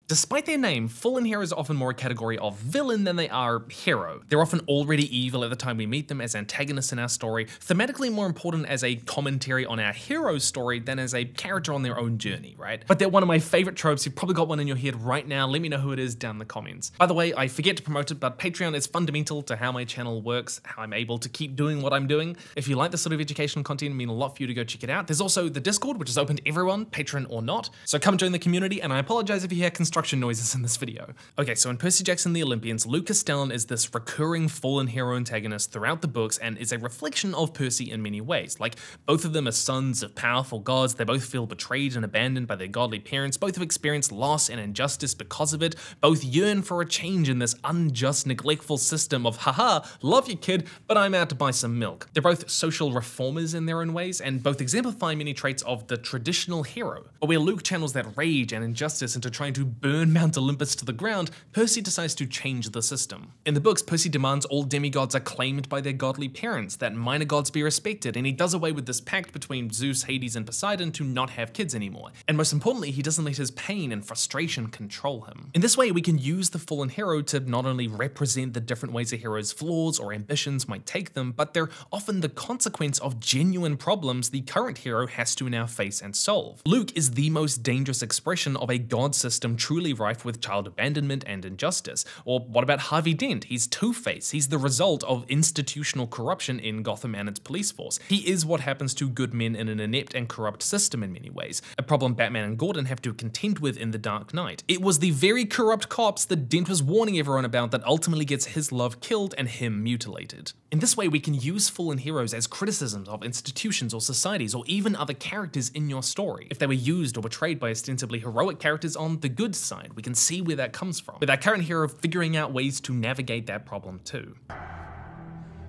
Despite their name, fallen heroes are often more a category of villain than they are hero. They're often already evil at the time we meet them as antagonists in our story, thematically more important as a commentary on our hero's story than as a character on their own journey, right? But they're one of my favorite tropes. You've probably got one in your head right now. Let me know who it is down in the comments. By the way, I forget to promote it, but Patreon is fundamental to how my channel works, how I'm able to keep doing what I'm doing. If you like this sort of educational content, it means a lot for you to go check it out. There's also the Discord, which is open to everyone, patron or not. So come join the community, and I apologize if you hear construction noises in this video. Okay, so in Percy Jackson the Olympians, Luke Castellan is this recurring fallen hero antagonist throughout the books and is a reflection of Percy in many ways. Like, both of them are sons of powerful gods, they both feel betrayed and abandoned by their godly parents, both have experienced loss and injustice because of it, both yearn for a change in this unjust, neglectful system of haha, love you kid, but I'm out to buy some milk. They're both social reformers in their own ways, and both exemplify many traits of the traditional hero. But where Luke channels that rage and injustice into trying to burn Mount Olympus to the ground, Percy decides to change the system. In the books, Percy demands all demigods are claimed by their godly parents, that minor gods be respected, and he does away with this pact between Zeus, Hades, and Poseidon to not have kids anymore. And most importantly, he doesn't let his pain and frustration control him. In this way, we can use the fallen hero to not only represent the different ways a hero's flaws or ambitions might take them, but they're often the consequence of genuine problems the current hero has to now face and solve. Luke is the most dangerous expression of a god system truly rife with child abandonment and injustice. Or what about Harvey Dent? He's Two-Face. He's the result of institutional corruption in Gotham and its police force. He is what happens to good men in an inept and corrupt system in many ways, a problem Batman and Gordon have to contend with in The Dark Knight. It was the very corrupt cops that Dent was warning everyone about that ultimately gets his love killed and him mutilated. In this way, we can use fallen heroes as criticisms of institutions or societies or even other characters in your story. If they were used or betrayed by ostensibly heroic characters on the good side, we can see where that comes from, with our current hero figuring out ways to navigate that problem too.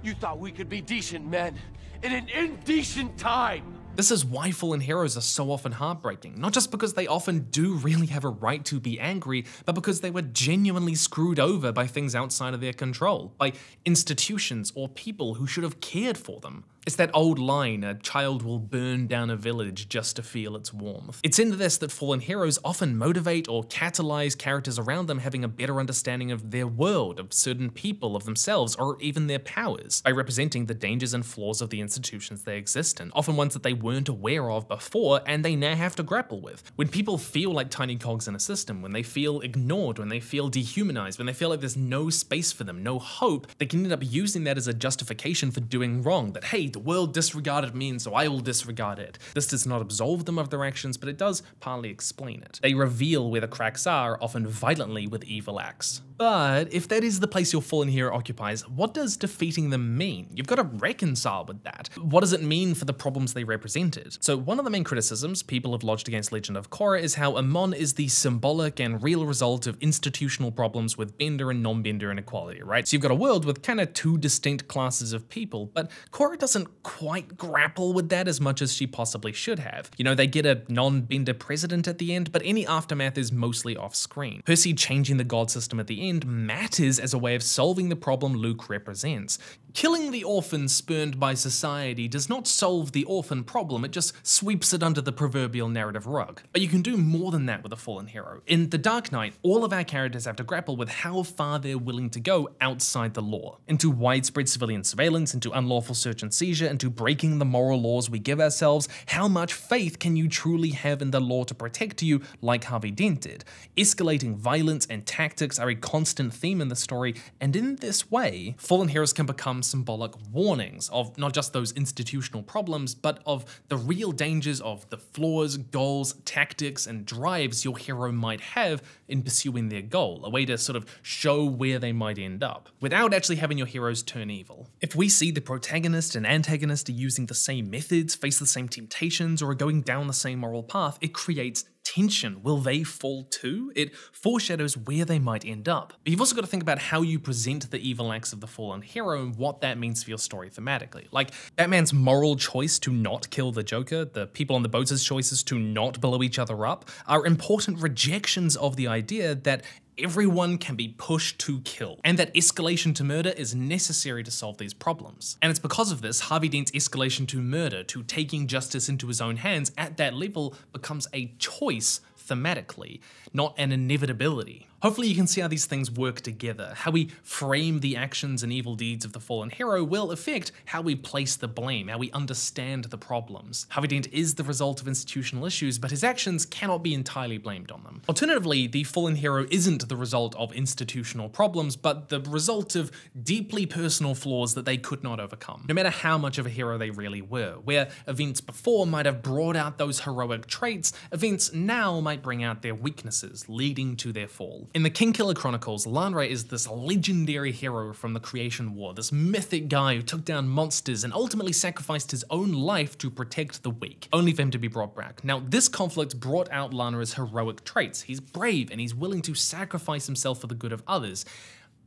You thought we could be decent men in an indecent time! This is why fallen heroes are so often heartbreaking, not just because they often do really have a right to be angry, but because they were genuinely screwed over by things outside of their control, by institutions or people who should have cared for them. It's that old line, a child will burn down a village just to feel its warmth. It's into this that fallen heroes often motivate or catalyze characters around them having a better understanding of their world, of certain people, of themselves, or even their powers, by representing the dangers and flaws of the institutions they exist in, often ones that they weren't aware of before and they now have to grapple with. When people feel like tiny cogs in a system, when they feel ignored, when they feel dehumanized, when they feel like there's no space for them, no hope, they can end up using that as a justification for doing wrong, that hey, the world disregarded me, so I will disregard it. This does not absolve them of their actions, but it does partly explain it. They reveal where the cracks are, often violently with evil acts. But if that is the place your fallen hero occupies, what does defeating them mean? You've got to reconcile with that. What does it mean for the problems they represented? So one of the main criticisms people have lodged against Legend of Korra is how Amon is the symbolic and real result of institutional problems with Bender and non-Bender inequality, right? So you've got a world with kind of two distinct classes of people, but Korra doesn't quite grapple with that as much as she possibly should have. You know, they get a non-Bender president at the end, but any aftermath is mostly off-screen. Percy changing the god system at the end matters as a way of solving the problem Luke represents. Killing the orphan spurned by society does not solve the orphan problem, it just sweeps it under the proverbial narrative rug. But you can do more than that with a fallen hero. In The Dark Knight, all of our characters have to grapple with how far they're willing to go outside the law, into widespread civilian surveillance, into unlawful search and seizure, into breaking the moral laws we give ourselves. How much faith can you truly have in the law to protect you, like Harvey Dent did? Escalating violence and tactics are a constant theme in the story, and in this way, fallen heroes can become symbolic warnings of not just those institutional problems, but of the real dangers of the flaws, goals, tactics, and drives your hero might have in pursuing their goal, a way to sort of show where they might end up, without actually having your heroes turn evil. If we see the protagonist and antagonist are using the same methods, face the same temptations, or are going down the same moral path, it creates tension. Will they fall too? It foreshadows where they might end up. But you've also got to think about how you present the evil acts of the fallen hero and what that means for your story thematically. Like, Batman's moral choice to not kill the Joker, the people on the boats' choices to not blow each other up, are important rejections of the idea that everyone can be pushed to kill, and that escalation to murder is necessary to solve these problems. And it's because of this, Harvey Dent's escalation to murder, to taking justice into his own hands at that level, becomes a choice thematically, not an inevitability. Hopefully you can see how these things work together. How we frame the actions and evil deeds of the fallen hero will affect how we place the blame, how we understand the problems. Harvey Dent is the result of institutional issues, but his actions cannot be entirely blamed on them. Alternatively, the fallen hero isn't the result of institutional problems, but the result of deeply personal flaws that they could not overcome, no matter how much of a hero they really were. Where events before might have brought out those heroic traits, events now might bring out their weaknesses, leading to their fall. In the Kingkiller Chronicles, Lanra is this legendary hero from the Creation War, this mythic guy who took down monsters and ultimately sacrificed his own life to protect the weak, only for him to be brought back. Now, this conflict brought out Lanra's heroic traits. He's brave and he's willing to sacrifice himself for the good of others,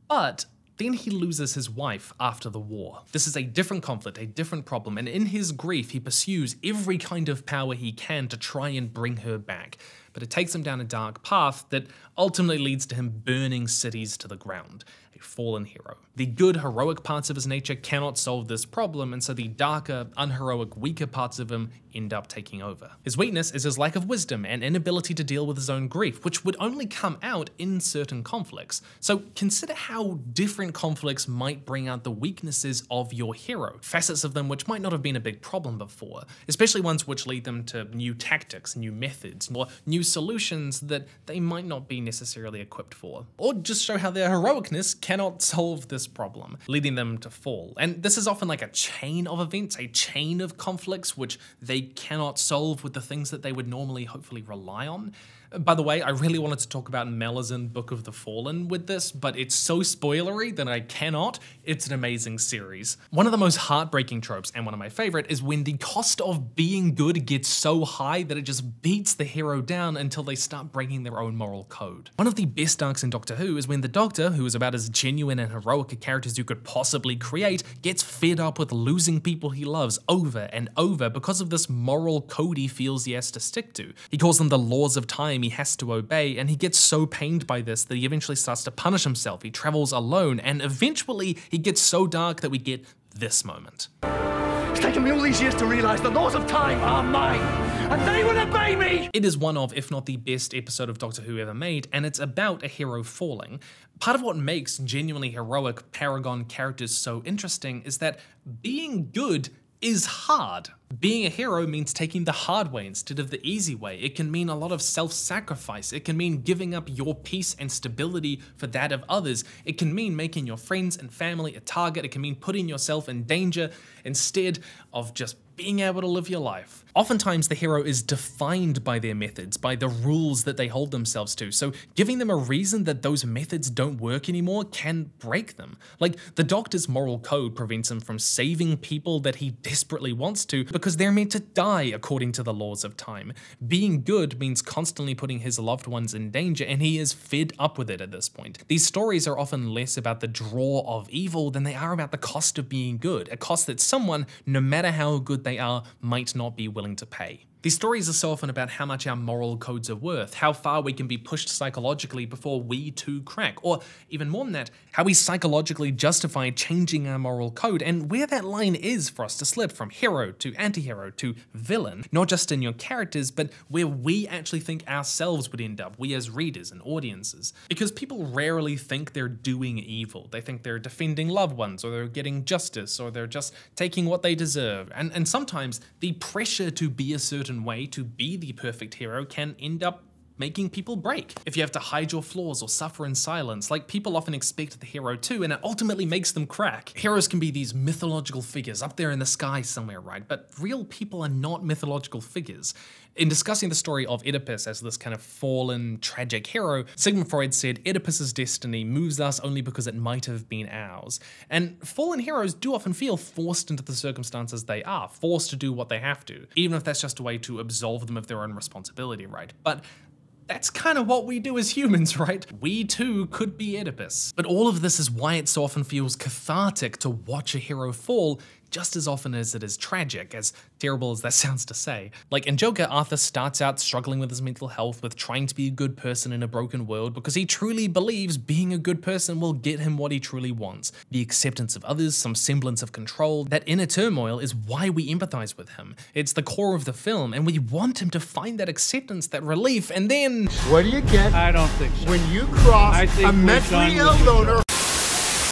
but then he loses his wife after the war. This is a different conflict, a different problem, and in his grief he pursues every kind of power he can to try and bring her back. But it takes him down a dark path that ultimately leads to him burning cities to the ground. A fallen hero. The good, heroic parts of his nature cannot solve this problem, and so the darker, unheroic, weaker parts of him end up taking over. His weakness is his lack of wisdom and inability to deal with his own grief, which would only come out in certain conflicts. So consider how different conflicts might bring out the weaknesses of your hero, facets of them which might not have been a big problem before, especially ones which lead them to new tactics, new methods, or new solutions that they might not be necessarily equipped for. Or just show how their heroicness cannot solve this problem, leading them to fall. And this is often like a chain of events, a chain of conflicts which they cannot solve with the things that they would normally hopefully rely on. By the way, I really wanted to talk about Malazan Book of the Fallen with this, but it's so spoilery that I cannot. It's an amazing series. One of the most heartbreaking tropes, and one of my favorite, is when the cost of being good gets so high that it just beats the hero down until they start breaking their own moral code. One of the best arcs in Doctor Who is when the Doctor, who is about as genuine and heroic a character as you could possibly create, gets fed up with losing people he loves over and over because of this moral code he feels he has to stick to. He calls them the laws of time he has to obey, and he gets so pained by this that he eventually starts to punish himself. He travels alone, and eventually he gets so dark that we get this moment. It's taken me all these years to realize the laws of time are mine, and they will obey me! It is one of, if not the best episode of Doctor Who ever made, and it's about a hero falling. Part of what makes genuinely heroic paragon characters so interesting is that being good is hard. Being a hero means taking the hard way instead of the easy way. It can mean a lot of self-sacrifice. It can mean giving up your peace and stability for that of others. It can mean making your friends and family a target. It can mean putting yourself in danger instead of just being able to live your life. Oftentimes the hero is defined by their methods, by the rules that they hold themselves to, so giving them a reason that those methods don't work anymore can break them. Like, the Doctor's moral code prevents him from saving people that he desperately wants to because they're meant to die according to the laws of time. Being good means constantly putting his loved ones in danger, and he is fed up with it at this point. These stories are often less about the draw of evil than they are about the cost of being good, a cost that someone, no matter how good they are, might not be willing to pay. These stories are so often about how much our moral codes are worth, how far we can be pushed psychologically before we too crack, or even more than that, how we psychologically justify changing our moral code and where that line is for us to slip from hero to anti-hero to villain, not just in your characters, but where we actually think ourselves would end up, we as readers and audiences. Because people rarely think they're doing evil. They think they're defending loved ones, or they're getting justice, or they're just taking what they deserve. And sometimes the pressure to be a certain way, to be the perfect hero, can end up making people break. If you have to hide your flaws or suffer in silence, like people often expect the hero to, and it ultimately makes them crack. Heroes can be these mythological figures up there in the sky somewhere, right? But real people are not mythological figures. In discussing the story of Oedipus as this kind of fallen, tragic hero, Sigmund Freud said Oedipus's destiny moves us only because it might have been ours. And fallen heroes do often feel forced into the circumstances they are, forced to do what they have to, even if that's just a way to absolve them of their own responsibility, right? But that's kind of what we do as humans, right? We too could be Oedipus. But all of this is why it so often feels cathartic to watch a hero fall, just as often as it is tragic, as terrible as that sounds to say. Like in Joker, Arthur starts out struggling with his mental health, with trying to be a good person in a broken world, because he truly believes being a good person will get him what he truly wants. The acceptance of others, some semblance of control, that inner turmoil is why we empathize with him. It's the core of the film, and we want him to find that acceptance, that relief, and then... What do you get? I don't think so. When you cross a mentally ill loner.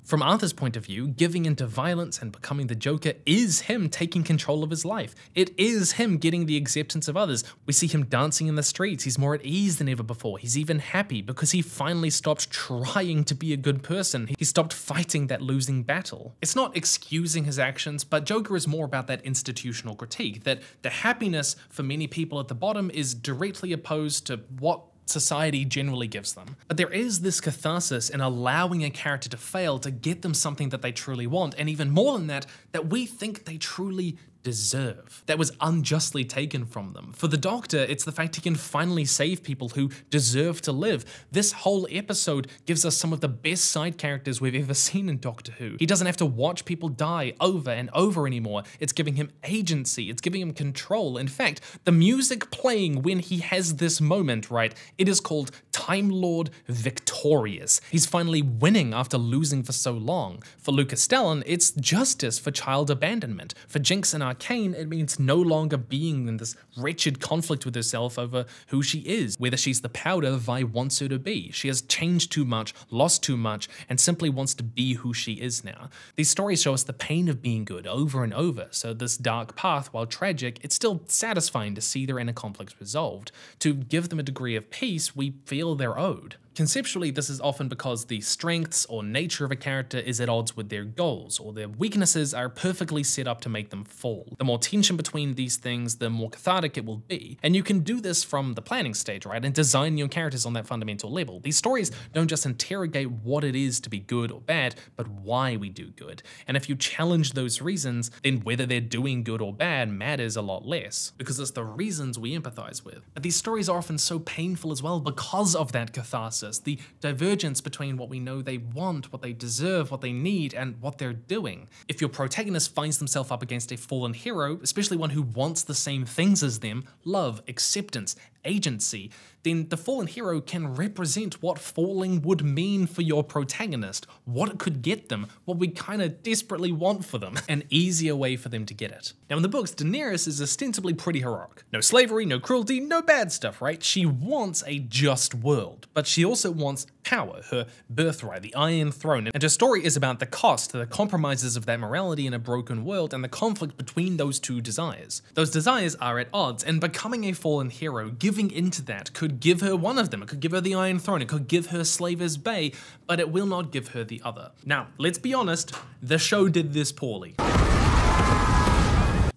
From Arthur's point of view, giving into violence and becoming the Joker is him taking control of his life. It is him getting the acceptance of others. We see him dancing in the streets. He's more at ease than ever before. He's even happy because he finally stopped trying to be a good person. He stopped fighting that losing battle. It's not excusing his actions, but Joker is more about that institutional critique, that the happiness for many people at the bottom is directly opposed to what society generally gives them. But there is this catharsis in allowing a character to fail to get them something that they truly want, and even more than that, that we think they truly deserve, that was unjustly taken from them. For the Doctor, it's the fact he can finally save people who deserve to live. This whole episode gives us some of the best side characters we've ever seen in Doctor Who. He doesn't have to watch people die over and over anymore. It's giving him agency, it's giving him control. In fact, the music playing when he has this moment, right, it is called Time Lord Victorious. He's finally winning after losing for so long. For Lucas Stellan, it's justice for child abandonment. For Jinx and Arcane, it means no longer being in this wretched conflict with herself over who she is, whether she's the Powder Vi wants her to be. She has changed too much, lost too much, and simply wants to be who she is now. These stories show us the pain of being good over and over, so this dark path, while tragic, it's still satisfying to see their inner conflicts resolved. To give them a degree of peace we feel they're owed. Conceptually, this is often because the strengths or nature of a character is at odds with their goals, or their weaknesses are perfectly set up to make them fall. The more tension between these things, the more cathartic it will be. And you can do this from the planning stage, right, and design your characters on that fundamental level. These stories don't just interrogate what it is to be good or bad, but why we do good. And if you challenge those reasons, then whether they're doing good or bad matters a lot less, because it's the reasons we empathize with. But these stories are often so painful as well because of that catharsis. The divergence between what we know they want, what they deserve, what they need, and what they're doing. If your protagonist finds themselves up against a fallen hero, especially one who wants the same things as them, love, acceptance, agency, then the fallen hero can represent what falling would mean for your protagonist, what it could get them, what we kind of desperately want for them, an easier way for them to get it. Now in the books, Daenerys is ostensibly pretty heroic. No slavery, no cruelty, no bad stuff, right? She wants a just world, but she also wants power, her birthright, the Iron Throne, and her story is about the cost, the compromises of that morality in a broken world, and the conflict between those two desires. Those desires are at odds, and becoming a fallen hero, giving into that, could give her one of them. It could give her the Iron Throne, it could give her Slaver's Bay, but it will not give her the other. Now, let's be honest, the show did this poorly.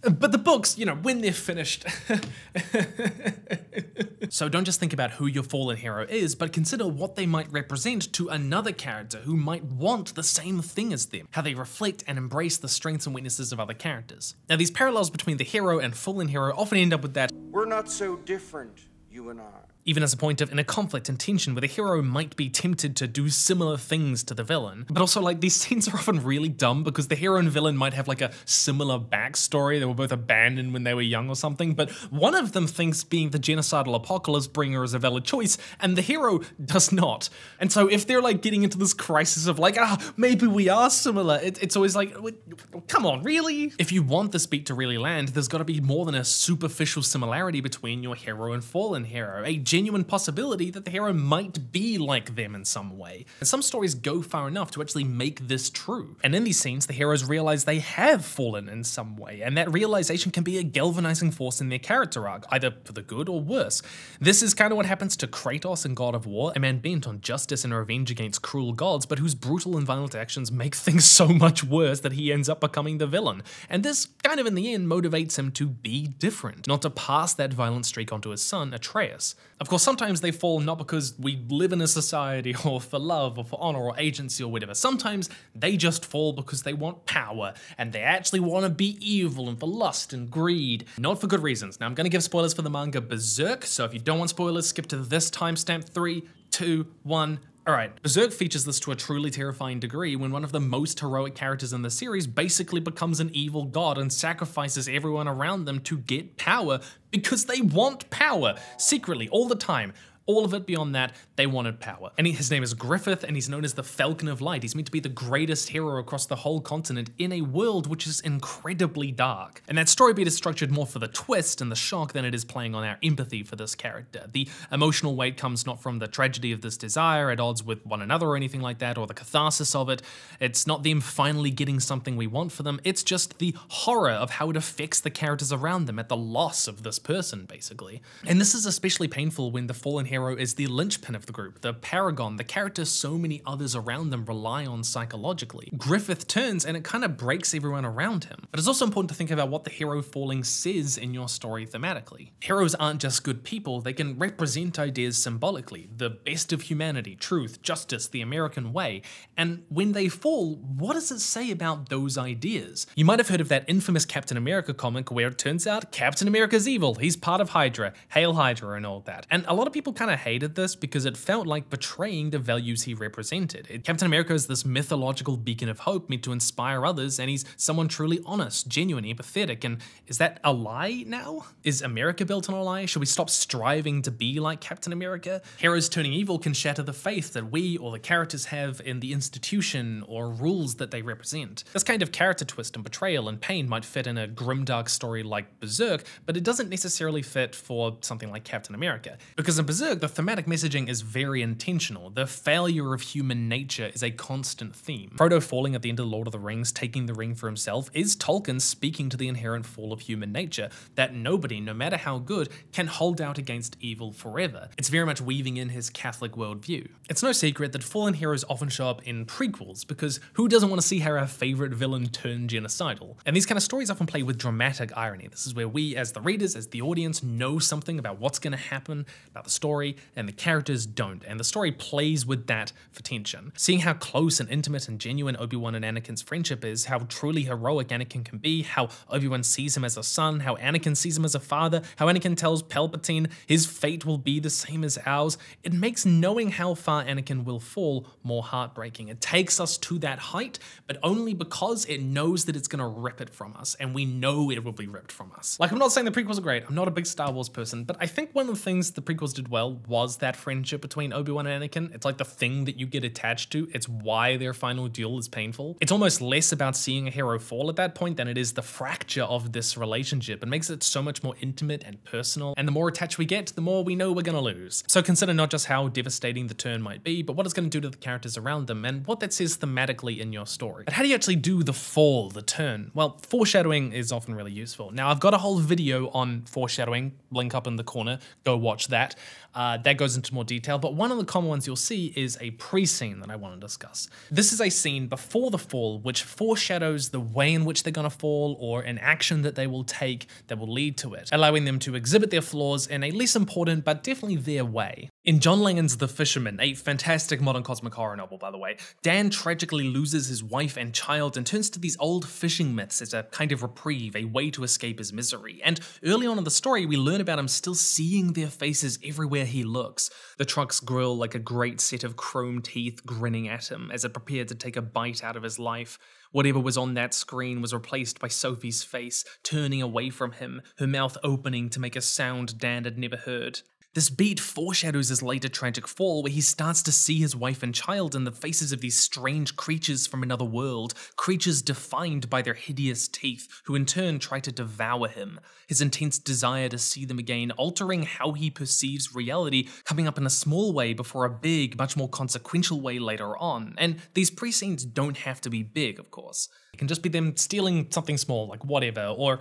But the books, you know, when they're finished. So don't just think about who your fallen hero is, but consider what they might represent to another character who might want the same thing as them, how they reflect and embrace the strengths and weaknesses of other characters. Now these parallels between the hero and fallen hero often end up with that, We're not so different, you and I. Even as a point of inner conflict and tension where the hero might be tempted to do similar things to the villain. But also, like, these scenes are often really dumb because the hero and villain might have like a similar backstory. They were both abandoned when they were young or something, but one of them thinks being the genocidal apocalypse bringer is a valid choice and the hero does not. And so if they're like getting into this crisis of like, maybe we are similar, it's always like, come on, really? If you want this beat to really land, there's gotta be more than a superficial similarity between your hero and fallen hero. A genuine possibility that the hero might be like them in some way. And some stories go far enough to actually make this true. And in these scenes, the heroes realize they have fallen in some way, and that realization can be a galvanizing force in their character arc, either for the good or worse. This is kind of what happens to Kratos in God of War, a man bent on justice and revenge against cruel gods, but whose brutal and violent actions make things so much worse that he ends up becoming the villain. And this kind of in the end motivates him to be different, not to pass that violent streak onto his son, Atreus. Of course, sometimes they fall not because we live in a society or for love or for honor or agency or whatever. Sometimes they just fall because they want power and they actually want to be evil and for lust and greed. Not for good reasons. Now I'm going to give spoilers for the manga Berserk, so if you don't want spoilers, skip to this timestamp. 3, 2, 1, Alright, Berserk features this to a truly terrifying degree when one of the most heroic characters in the series basically becomes an evil god and sacrifices everyone around them to get power because they want power, secretly, all the time. All of it beyond that, they wanted power. And his name is Griffith, and he's known as the Falcon of Light. He's meant to be the greatest hero across the whole continent in a world which is incredibly dark. And that story beat is structured more for the twist and the shock than it is playing on our empathy for this character. The emotional weight comes not from the tragedy of this desire at odds with one another or anything like that, or the catharsis of it. It's not them finally getting something we want for them. It's just the horror of how it affects the characters around them at the loss of this person, basically. And this is especially painful when the fallen hero is the linchpin of the group, the paragon, the character so many others around them rely on psychologically. Griffith turns and it kind of breaks everyone around him. But it's also important to think about what the hero falling says in your story thematically. Heroes aren't just good people, they can represent ideas symbolically, the best of humanity, truth, justice, the American way. And when they fall, what does it say about those ideas? You might have heard of that infamous Captain America comic where it turns out Captain America's evil, he's part of Hydra, Hail Hydra and all that. And a lot of people kind of hated this because it felt like betraying the values he represented. Captain America is this mythological beacon of hope meant to inspire others, and he's someone truly honest, genuine, empathetic, and is that a lie now? Is America built on a lie? Should we stop striving to be like Captain America? Heroes turning evil can shatter the faith that we or the characters have in the institution or rules that they represent. This kind of character twist and betrayal and pain might fit in a grimdark story like Berserk, but it doesn't necessarily fit for something like Captain America. Because in Berserk, the thematic messaging is very intentional. The failure of human nature is a constant theme. Frodo falling at the end of The Lord of the Rings, taking the ring for himself, is Tolkien speaking to the inherent fall of human nature, that nobody, no matter how good, can hold out against evil forever. It's very much weaving in his Catholic worldview. It's no secret that fallen heroes often show up in prequels, because who doesn't want to see how our favorite villain turn genocidal? And these kind of stories often play with dramatic irony. This is where we, as the readers, as the audience, know something about what's going to happen, about the story, and the characters don't, and the story plays with that for tension. Seeing how close and intimate and genuine Obi-Wan and Anakin's friendship is, how truly heroic Anakin can be, how Obi-Wan sees him as a son, how Anakin sees him as a father, how Anakin tells Palpatine his fate will be the same as ours, it makes knowing how far Anakin will fall more heartbreaking. It takes us to that height, but only because it knows that it's gonna rip it from us, and we know it will be ripped from us. Like, I'm not saying the prequels are great, I'm not a big Star Wars person, but I think one of the things the prequels did well was that friendship between Obi-Wan and Anakin. It's like the thing that you get attached to. It's why their final duel is painful. It's almost less about seeing a hero fall at that point than it is the fracture of this relationship. It makes it so much more intimate and personal, and the more attached we get, the more we know we're gonna lose. So consider not just how devastating the turn might be, but what it's gonna do to the characters around them, and what that says thematically in your story. But how do you actually do the fall, the turn? Well, foreshadowing is often really useful. Now, I've got a whole video on foreshadowing, link up in the corner, go watch that. That goes into more detail, but one of the common ones you'll see is a pre-scene that I want to discuss. This is a scene before the fall which foreshadows the way in which they're going to fall or an action that they will take that will lead to it, allowing them to exhibit their flaws in a less important but definitely their way. In John Langan's The Fisherman, a fantastic modern cosmic horror novel by the way, Dan tragically loses his wife and child and turns to these old fishing myths as a kind of reprieve, a way to escape his misery. And early on in the story we learn about him still seeing their faces everywhere he looks. The truck's grill like a great set of chrome teeth grinning at him as it prepared to take a bite out of his life. Whatever was on that screen was replaced by Sophie's face, turning away from him, her mouth opening to make a sound Dan had never heard. This beat foreshadows his later tragic fall, where he starts to see his wife and child in the faces of these strange creatures from another world, creatures defined by their hideous teeth, who in turn try to devour him. His intense desire to see them again, altering how he perceives reality, coming up in a small way before a big, much more consequential way later on. And these pre-scenes don't have to be big, of course. It can just be them stealing something small, like whatever, or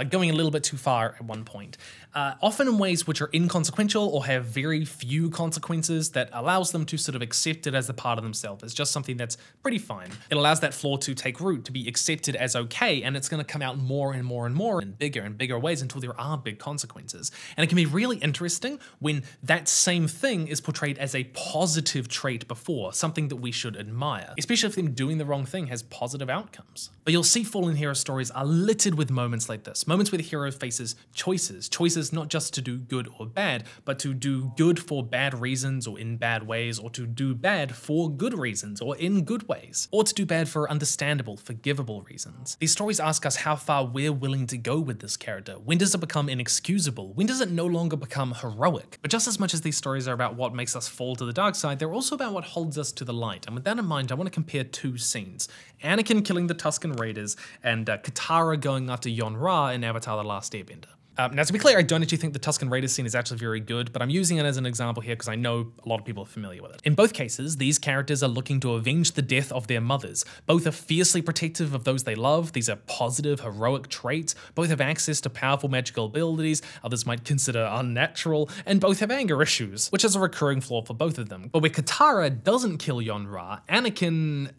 going a little bit too far at one point. Often in ways which are inconsequential or have very few consequences that allows them to sort of accept it as a part of themselves. It's just something that's pretty fine. It allows that flaw to take root, to be accepted as okay, and it's going to come out more and more and more in bigger and bigger ways until there are big consequences. And it can be really interesting when that same thing is portrayed as a positive trait before, something that we should admire, especially if them doing the wrong thing has positive outcomes. But you'll see fallen hero stories are littered with moments like this, moments where the hero faces choices not just to do good or bad, but to do good for bad reasons or in bad ways, or to do bad for good reasons or in good ways, or to do bad for understandable, forgivable reasons. These stories ask us how far we're willing to go with this character. When does it become inexcusable? When does it no longer become heroic? But just as much as these stories are about what makes us fall to the dark side, they're also about what holds us to the light. And with that in mind, I want to compare two scenes. Anakin killing the Tusken Raiders and Katara going after Yon-Ra in Avatar: The Last Airbender. Now, to be clear, I don't actually think the Tusken Raiders scene is actually very good, but I'm using it as an example here because I know a lot of people are familiar with it. In both cases, these characters are looking to avenge the death of their mothers. Both are fiercely protective of those they love. These are positive, heroic traits. Both have access to powerful magical abilities others might consider unnatural, and both have anger issues, which is a recurring flaw for both of them. But where Katara doesn't kill Yon-Ra, Anakin,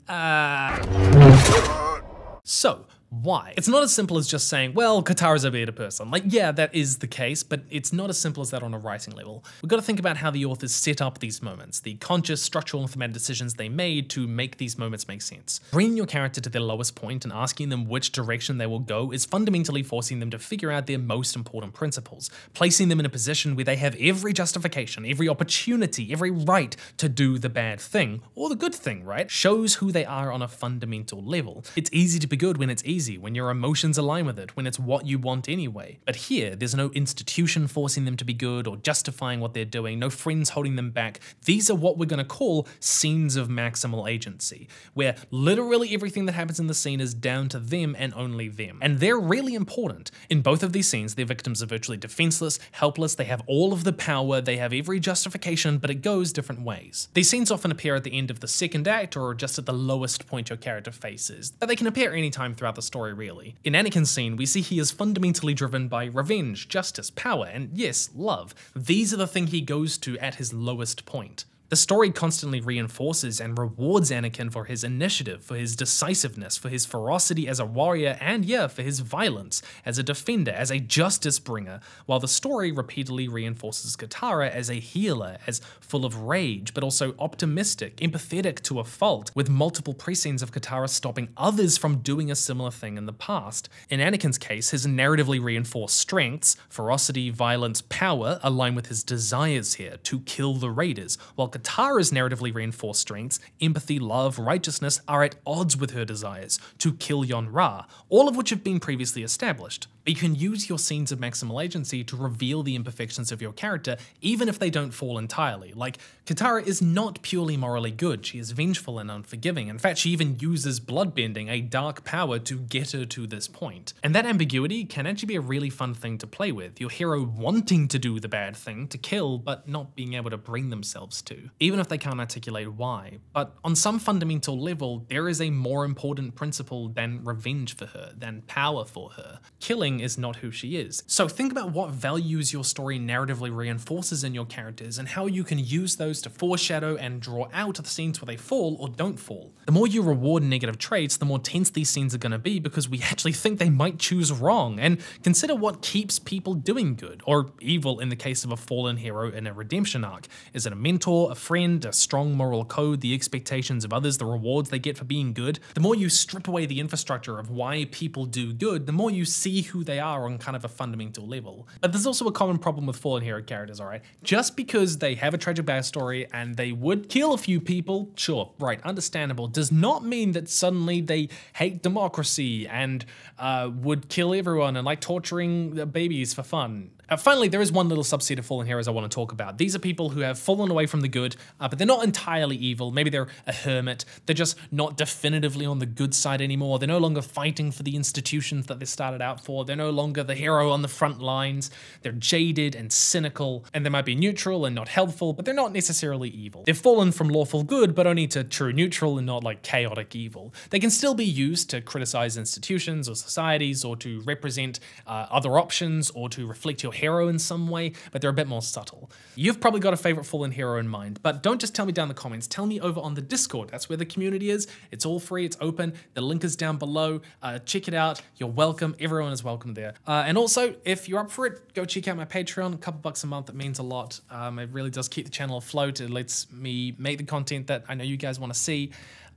So, why? It's not as simple as just saying, well, Katara's a better person. Like, yeah, that is the case, but it's not as simple as that on a writing level. We've got to think about how the authors set up these moments, the conscious, structural, and thematic decisions they made to make these moments make sense. Bringing your character to their lowest point and asking them which direction they will go is fundamentally forcing them to figure out their most important principles, placing them in a position where they have every justification, every opportunity, every right to do the bad thing, or the good thing, right? Shows who they are on a fundamental level. It's easy to be good when it's easy, when your emotions align with it, when it's what you want anyway. But here, there's no institution forcing them to be good or justifying what they're doing, no friends holding them back. These are what we're going to call scenes of maximal agency, where literally everything that happens in the scene is down to them and only them. And they're really important. In both of these scenes, their victims are virtually defenseless, helpless, they have all of the power, they have every justification, but it goes different ways. These scenes often appear at the end of the second act or just at the lowest point your character faces, but they can appear anytime throughout the story, really. In Anakin's scene, we see he is fundamentally driven by revenge, justice, power, and yes, love. These are the things he goes to at his lowest point. The story constantly reinforces and rewards Anakin for his initiative, for his decisiveness, for his ferocity as a warrior, and yeah, for his violence as a defender, as a justice bringer, while the story repeatedly reinforces Katara as a healer, as full of rage, but also optimistic, empathetic to a fault, with multiple pre-scenes of Katara stopping others from doing a similar thing in the past. In Anakin's case, his narratively reinforced strengths, ferocity, violence, power, align with his desires here, to kill the Raiders, while Katara's narratively reinforced strengths, empathy, love, righteousness, are at odds with her desires, to kill Yon-Ra, all of which have been previously established. But you can use your scenes of maximal agency to reveal the imperfections of your character, even if they don't fall entirely. Like, Katara is not purely morally good, she is vengeful and unforgiving. In fact, she even uses bloodbending, a dark power, to get her to this point. And that ambiguity can actually be a really fun thing to play with, your hero wanting to do the bad thing, to kill, but not being able to bring themselves to, even if they can't articulate why. But on some fundamental level, there is a more important principle than revenge for her, than power for her. Killing is not who she is. So think about what values your story narratively reinforces in your characters and how you can use those to foreshadow and draw out the scenes where they fall or don't fall. The more you reward negative traits, the more tense these scenes are going to be because we actually think they might choose wrong. And consider what keeps people doing good, or evil in the case of a fallen hero in a redemption arc. Is it a mentor, a friend, a strong moral code, the expectations of others, the rewards they get for being good? The more you strip away the infrastructure of why people do good, the more you see who they are on kind of a fundamental level. But there's also a common problem with fallen hero characters, alright? Just because they have a tragic backstory and they would kill a few people, sure, right, understandable, does not mean that suddenly they hate democracy and would kill everyone and like torturing babies for fun. Finally, there is one little subset of fallen heroes I want to talk about. These are people who have fallen away from the good, but they're not entirely evil. Maybe they're a hermit. They're just not definitively on the good side anymore. They're no longer fighting for the institutions that they started out for. They're no longer the hero on the front lines. They're jaded and cynical, and they might be neutral and not helpful, but they're not necessarily evil. They've fallen from lawful good, but only to true neutral and not like chaotic evil. They can still be used to criticize institutions or societies, or to represent other options, or to reflect your hero in some way, but they're a bit more subtle. You've probably got a favorite fallen hero in mind, but don't just tell me down in the comments, tell me over on the Discord. That's where the community is. It's all free, it's open, the link is down below. Check it out, you're welcome, everyone is welcome there. And also, if you're up for it, go check out my Patreon, a couple bucks a month, it means a lot. It really does keep the channel afloat, it lets me make the content that I know you guys want to see.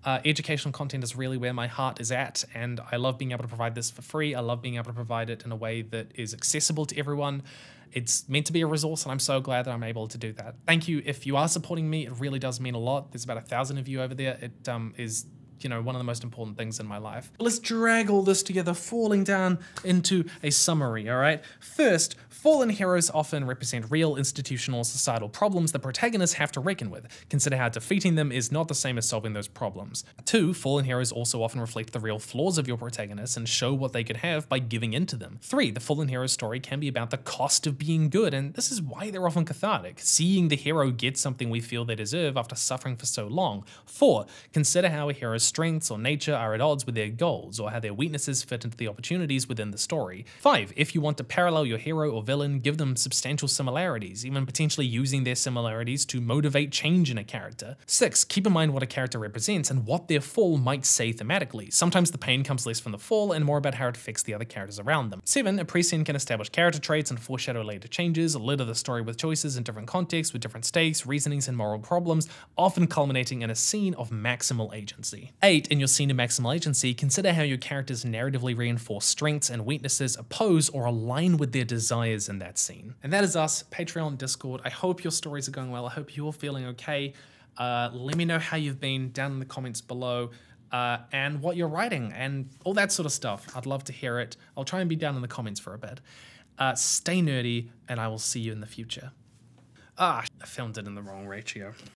Educational content is really where my heart is at, and I love being able to provide this for free. I love being able to provide it in a way that is accessible to everyone. It's meant to be a resource, and I'm so glad that I'm able to do that. Thank you. If you are supporting me, it really does mean a lot. There's about 1,000 of you over there. It is, you know, one of the most important things in my life. Let's drag all this together, falling down into a summary, all right? First, fallen heroes often represent real institutional societal problems that protagonists have to reckon with. Consider how defeating them is not the same as solving those problems. 2, fallen heroes also often reflect the real flaws of your protagonists and show what they could have by giving in to them. 3, the fallen hero story can be about the cost of being good, and this is why they're often cathartic, seeing the hero get something we feel they deserve after suffering for so long. 4, consider how a hero's strengths or nature are at odds with their goals, or how their weaknesses fit into the opportunities within the story. 5, if you want to parallel your hero or villain, give them substantial similarities, even potentially using their similarities to motivate change in a character. 6, keep in mind what a character represents and what their fall might say thematically. Sometimes the pain comes less from the fall and more about how it affects the other characters around them. 7, a pre-scene can establish character traits and foreshadow later changes, litter the story with choices in different contexts with different stakes, reasonings, and moral problems, often culminating in a scene of maximal agency. 8, in your scene of maximal agency, consider how your characters narratively reinforce strengths and weaknesses, oppose or align with their desires in that scene. And that is us, Patreon, Discord. I hope your stories are going well. I hope you're feeling okay. Let me know how you've been down in the comments below, and what you're writing and all that sort of stuff. I'd love to hear it. I'll try and be down in the comments for a bit. Stay nerdy, and I will see you in the future. I filmed it in the wrong ratio.